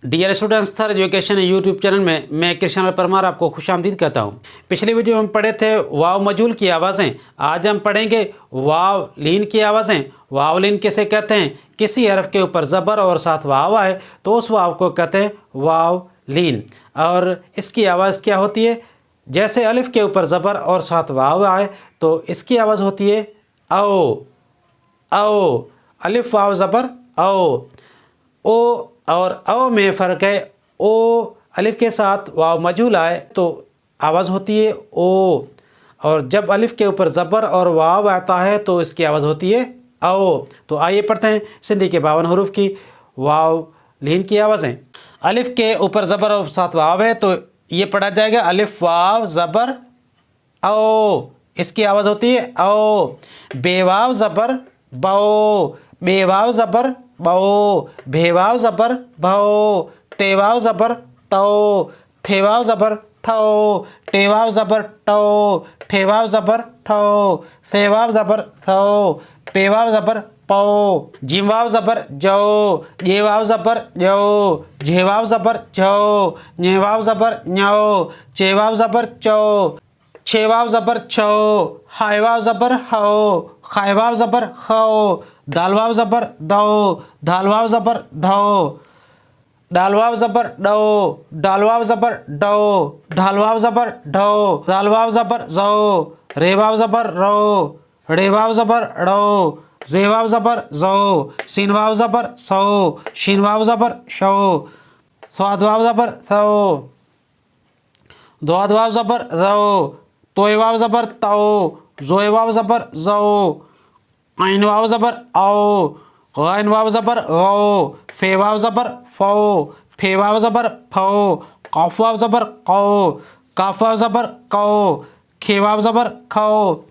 Dear students, थर education YouTube channel में मैं कृष्ण परमार आपको खुशामदीद कहता हूँ। पिछले वीडियो में हम पढ़े थे वाव मजूल की आवाज़ें। आज हम पढ़ेंगे वाव लीन की आवाज़ें। वाव लीन किसे कहते हैं? किसी हरफ के ऊपर ज़बर और साथ वाव आए तो उस वाव को कहते हैं वाव लीन। और इसकी आवाज़ क्या होती है? जैसे अलिफ के ऊपर ज़बर और साथ वाव आए तो इसकी आवाज़ होती है औ। औ, अलिफ वाव ज़बर औ। ओ और औ में फ़र्क है। ओ अलिफ के साथ वाव मजूल आए तो आवाज़ होती है ओ, और जब अलिफ के ऊपर ज़बर और वाव आता है तो इसकी आवाज़ होती है औ। तो आइए पढ़ते हैं सिंधी के 52 हरूफ की वाव लीन की आवाज़ें। अलिफ के ऊपर ज़बर और साथ वाव है तो ये पढ़ा जाएगा अलिफ वाव ज़बर औ, इसकी आवाज़ होती है औ। बेवाव ज़बर बओ, बेवाव ज़बर बओ। भेवाव ज़बर भओ, तेवाव ज़बर तओ, थेवाव ज़बर थओ, टेवाव ज़बर टओ, ठेवाव ज़बर ठओ, सेवाव ज़बर थओ, पेवाव ज़बर पओ। जिमवाव ज़बर जओ, जेवाव ज़बर जओ, झेवाव ज़बर झओ, ञेवाव ज़बर ञओ, चेवाव ज़बर चओ, छेवाव ज़बर छओ, हायवाव ज़बर हओ, खायवाव ज़बर खओ, दालवाव ज़बर दओ, धालवाव ज़बर धओ, डालवाव ज़बर डओ, डालवाव ज़बर डओ, ढालवाव ज़बर ढओ, दालवाव ज़बर ज़ओ, रेवाव ज़बर रो, ड़ेवाव ज़बर ड़ो, ज़ेवाव ज़बर ज़ो, सीनवाव ज़बर सो, शीनवाव ज़बर शो, स्वादवाव ज़बर थो, द्वादवाव ज़बर ज़ो, तोयवाव ज़बर तओ, ज़ोयवाव ज़बर ज़ो, आइनवाव ज़बर आओ, गाइनवाव ज़बर गो, फेवाव ज़बर फो, फेवाव ज़बर फो, काफवाव ज़बर को, काफवाव ज़बर को, खेवाव ज़बर खो,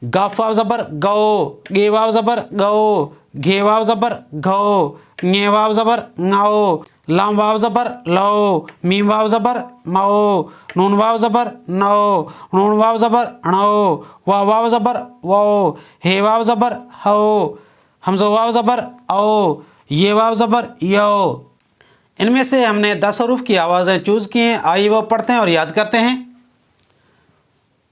गाफवाव ज़बर गो, गेवाव ज़बर गो, घेवाव ज़बर घो, ञेवाव ज़बर ङो, लामवाव ज़बर लो, मीमवाव ज़बर मओ, नूनवाव ज़बर नो, नूनवाव ज़बर णो, वावाव ज़बर वो, हेवाव ज़बर हो, हमज़ोवाव ज़बर ओ, ये वाव ज़बर यो। इनमें से हमने 10 हरूफ की आवाज़ें चूज़ की हैं। आइए वो पढ़ते हैं और याद करते हैं।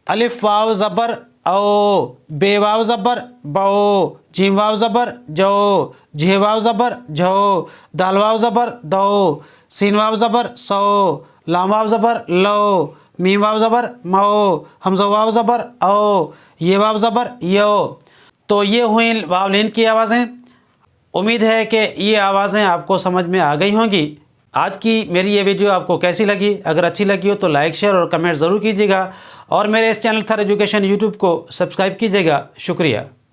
अलिफ वाव ज़बर औ, बेवाव ज़बर बओ, जीमवाव ज़बर जो, झेवाव ज़बर झो, दालवाव ज़बर दो, सीनवाव ज़बर सो, लामवाव ज़बर लो, मीमवाव ज़बर मओ, हमज़ोवाव ज़बर ओ, ये वाव ज़बर यो। तो ये हुई वाव लीन की आवाज़ें। उम्मीद है कि ये आवाज़ें आपको समझ में आ गई होंगी। आज की मेरी ये वीडियो आपको कैसी लगी? अगर अच्छी लगी हो तो लाइक, शेयर और कमेंट ज़रूर कीजिएगा, और मेरे इस चैनल थर एजुकेशन यूट्यूब को सब्सक्राइब कीजिएगा। शुक्रिया।